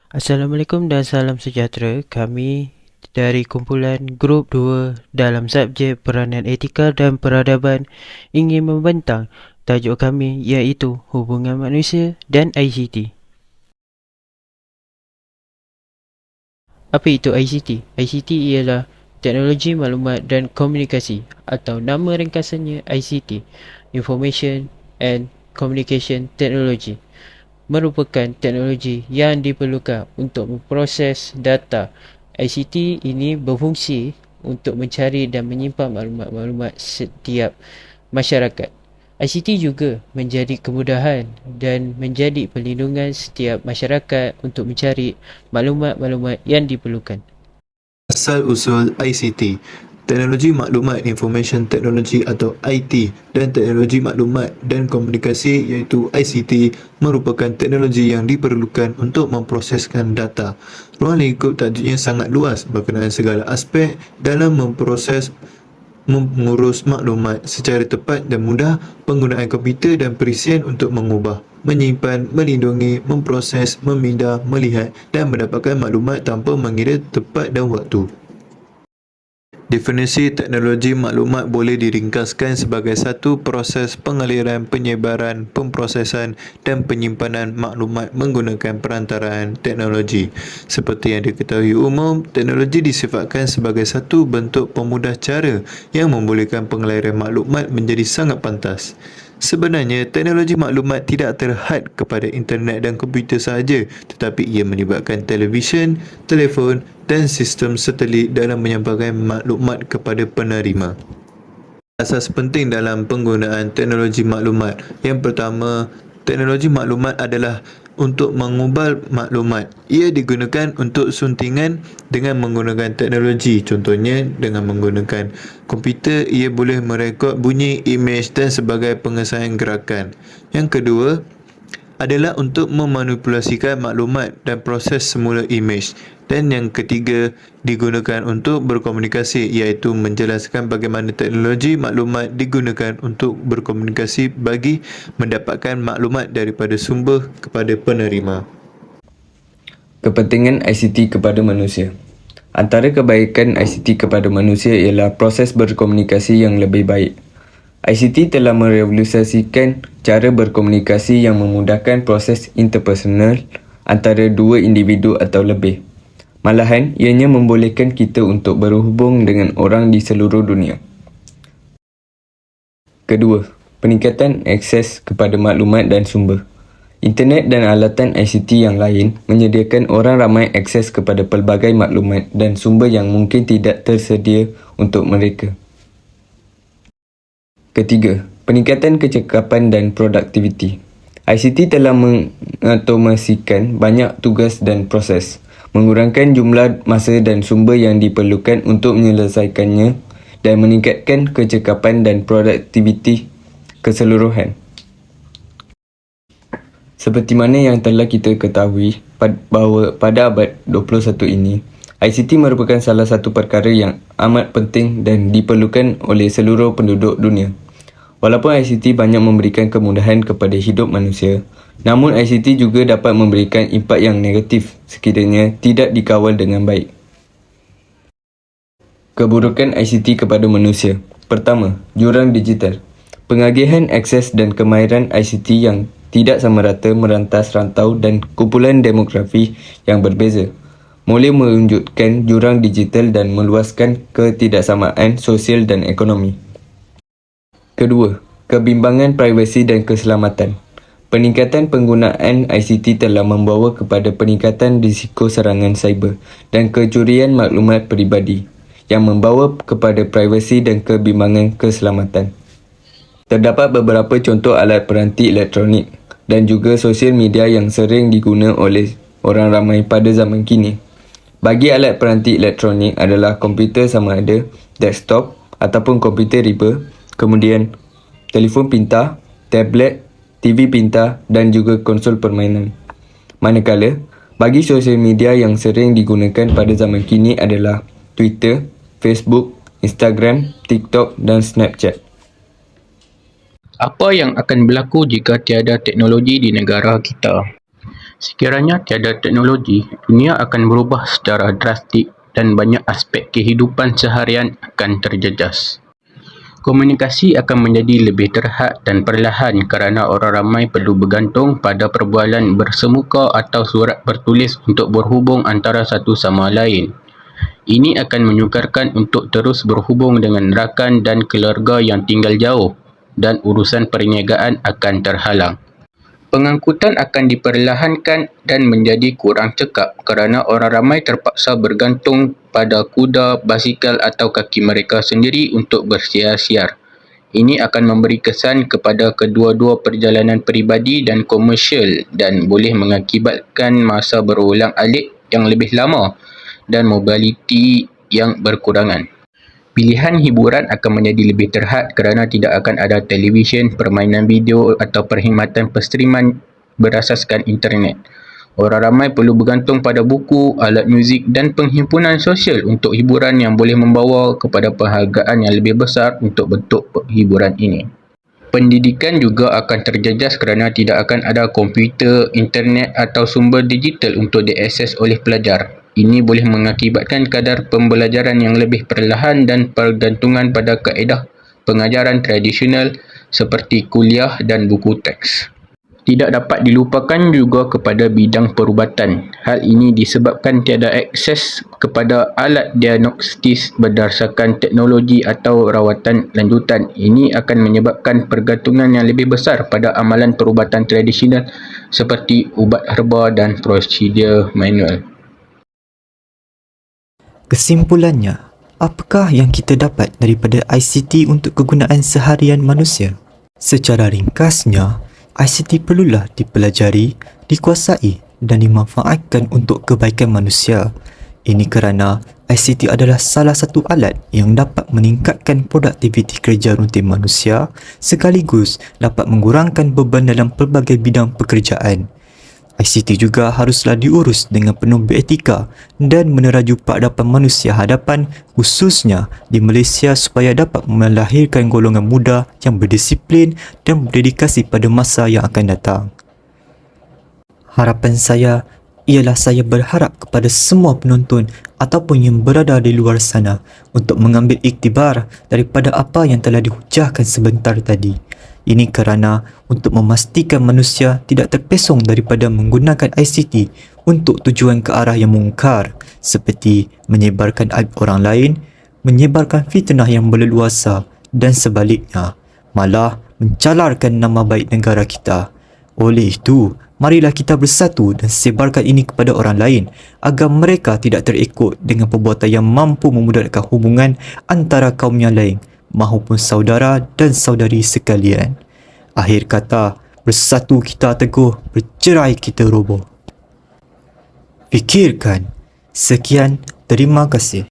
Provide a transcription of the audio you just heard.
Assalamualaikum dan salam sejahtera. Kami dari kumpulan Grup 2 dalam subjek peranan etika dan peradaban ingin membentang tajuk kami iaitu hubungan manusia dan ICT. Apa itu ICT? ICT ialah Teknologi Maklumat dan Komunikasi atau nama ringkasannya ICT, Information and Communication Technology. Merupakan teknologi yang diperlukan untuk memproses data. ICT ini berfungsi untuk mencari dan menyimpan maklumat-maklumat setiap masyarakat. ICT juga menjadi kemudahan dan menjadi perlindungan setiap masyarakat untuk mencari maklumat-maklumat yang diperlukan. Asal-usul ICT, Teknologi Maklumat Information Technology atau IT dan Teknologi Maklumat dan Komunikasi iaitu ICT merupakan teknologi yang diperlukan untuk memproseskan data. Ruang lingkup tajuknya sangat luas berkenaan segala aspek dalam mengurus maklumat secara tepat dan mudah, penggunaan komputer dan perisian untuk mengubah, menyimpan, melindungi, memproses, memindah, melihat dan mendapatkan maklumat tanpa mengira tempat dan waktu. Definisi teknologi maklumat boleh diringkaskan sebagai satu proses pengaliran, penyebaran, pemprosesan dan penyimpanan maklumat menggunakan perantaraan teknologi. Seperti yang diketahui umum, teknologi disifatkan sebagai satu bentuk pemudah cara yang membolehkan pengaliran maklumat menjadi sangat pantas. Sebenarnya, teknologi maklumat tidak terhad kepada internet dan komputer sahaja, tetapi ia melibatkan televisyen, telefon dan sistem satelit dalam menyampaikan maklumat kepada penerima. Asas penting dalam penggunaan teknologi maklumat. Yang pertama, teknologi maklumat adalah untuk mengubal maklumat. Ia digunakan untuk suntingan dengan menggunakan teknologi. Contohnya, dengan menggunakan komputer, ia boleh merekod bunyi, imej dan sebagai pengesahan gerakan. Yang kedua, adalah untuk memanipulasikan maklumat dan proses semula imej. Dan yang ketiga, digunakan untuk berkomunikasi iaitu menjelaskan bagaimana teknologi maklumat digunakan untuk berkomunikasi bagi mendapatkan maklumat daripada sumber kepada penerima. Kepentingan ICT kepada manusia. Antara kebaikan ICT kepada manusia ialah proses berkomunikasi yang lebih baik. ICT telah merevolusikan cara berkomunikasi yang memudahkan proses interpersonal antara dua individu atau lebih. Malahan, ianya membolehkan kita untuk berhubung dengan orang di seluruh dunia. Kedua, peningkatan akses kepada maklumat dan sumber. Internet dan alatan ICT yang lain menyediakan orang ramai akses kepada pelbagai maklumat dan sumber yang mungkin tidak tersedia untuk mereka. Ketiga, peningkatan kecekapan dan produktiviti. ICT telah mengotomasikan banyak tugas dan proses, mengurangkan jumlah masa dan sumber yang diperlukan untuk menyelesaikannya dan meningkatkan kecekapan dan produktiviti keseluruhan. Seperti mana yang telah kita ketahui bahawa pada abad 21 ini, ICT merupakan salah satu perkara yang amat penting dan diperlukan oleh seluruh penduduk dunia. Walaupun ICT banyak memberikan kemudahan kepada hidup manusia, namun ICT juga dapat memberikan impak yang negatif sekiranya tidak dikawal dengan baik. Keburukan ICT kepada manusia. Pertama, jurang digital. Pengagihan akses dan kemahiran ICT yang tidak sama rata merantas rantau dan kumpulan demografi yang berbeza, boleh mewujudkan jurang digital dan meluaskan ketidaksamaan sosial dan ekonomi. Kedua, kebimbangan privasi dan keselamatan. Peningkatan penggunaan ICT telah membawa kepada peningkatan risiko serangan cyber dan kecurian maklumat peribadi yang membawa kepada privasi dan kebimbangan keselamatan. Terdapat beberapa contoh alat peranti elektronik dan juga sosial media yang sering diguna oleh orang ramai pada zaman kini. Bagi alat peranti elektronik adalah komputer sama ada desktop ataupun komputer riba, kemudian telefon pintar, tablet, TV pintar dan juga konsol permainan. Manakala, bagi sosial media yang sering digunakan pada zaman kini adalah Twitter, Facebook, Instagram, TikTok dan Snapchat. Apa yang akan berlaku jika tiada teknologi di negara kita? Sekiranya tiada teknologi, dunia akan berubah secara drastik dan banyak aspek kehidupan seharian akan terjejas. Komunikasi akan menjadi lebih terhad dan perlahan kerana orang ramai perlu bergantung pada perbualan bersemuka atau surat bertulis untuk berhubung antara satu sama lain. Ini akan menyukarkan untuk terus berhubung dengan rakan dan keluarga yang tinggal jauh dan urusan perniagaan akan terhalang. Pengangkutan akan diperlahankan dan menjadi kurang cekap kerana orang ramai terpaksa bergantung pada kuda, basikal atau kaki mereka sendiri untuk bersiar-siar. Ini akan memberi kesan kepada kedua-dua perjalanan peribadi dan komersial dan boleh mengakibatkan masa berulang-alik yang lebih lama dan mobiliti yang berkurangan. Pilihan hiburan akan menjadi lebih terhad kerana tidak akan ada televisyen, permainan video atau perkhidmatan penstreaman berasaskan internet. Orang ramai perlu bergantung pada buku, alat muzik dan penghimpunan sosial untuk hiburan yang boleh membawa kepada penghargaan yang lebih besar untuk bentuk hiburan ini. Pendidikan juga akan terjejas kerana tidak akan ada komputer, internet atau sumber digital untuk diakses oleh pelajar. Ini boleh mengakibatkan kadar pembelajaran yang lebih perlahan dan pergantungan pada kaedah pengajaran tradisional seperti kuliah dan buku teks. Tidak dapat dilupakan juga kepada bidang perubatan. Hal ini disebabkan tiada akses kepada alat diagnostis berdasarkan teknologi atau rawatan lanjutan. Ini akan menyebabkan pergantungan yang lebih besar pada amalan perubatan tradisional seperti ubat herba dan prosedur manual. Kesimpulannya, apakah yang kita dapat daripada ICT untuk kegunaan seharian manusia? Secara ringkasnya, ICT perlulah dipelajari, dikuasai dan dimanfaatkan untuk kebaikan manusia. Ini kerana ICT adalah salah satu alat yang dapat meningkatkan produktiviti kerja rutin manusia sekaligus dapat mengurangkan beban dalam pelbagai bidang pekerjaan. ICT juga haruslah diurus dengan penuh beretika dan meneraju peradaban manusia hadapan khususnya di Malaysia supaya dapat melahirkan golongan muda yang berdisiplin dan berdedikasi pada masa yang akan datang. Harapan saya ialah saya berharap kepada semua penonton ataupun yang berada di luar sana untuk mengambil iktibar daripada apa yang telah dihujahkan sebentar tadi. Ini kerana untuk memastikan manusia tidak terpesong daripada menggunakan ICT untuk tujuan ke arah yang mungkar seperti menyebarkan aib orang lain, menyebarkan fitnah yang berleluasa dan sebaliknya, malah mencalarkan nama baik negara kita. Oleh itu, marilah kita bersatu dan sebarkan ini kepada orang lain agar mereka tidak terikut dengan perbuatan yang mampu memudaratkan hubungan antara kaum yang lain mahupun saudara dan saudari sekalian. Akhir kata, bersatu kita teguh, bercerai kita roboh. Fikirkan. Sekian, terima kasih.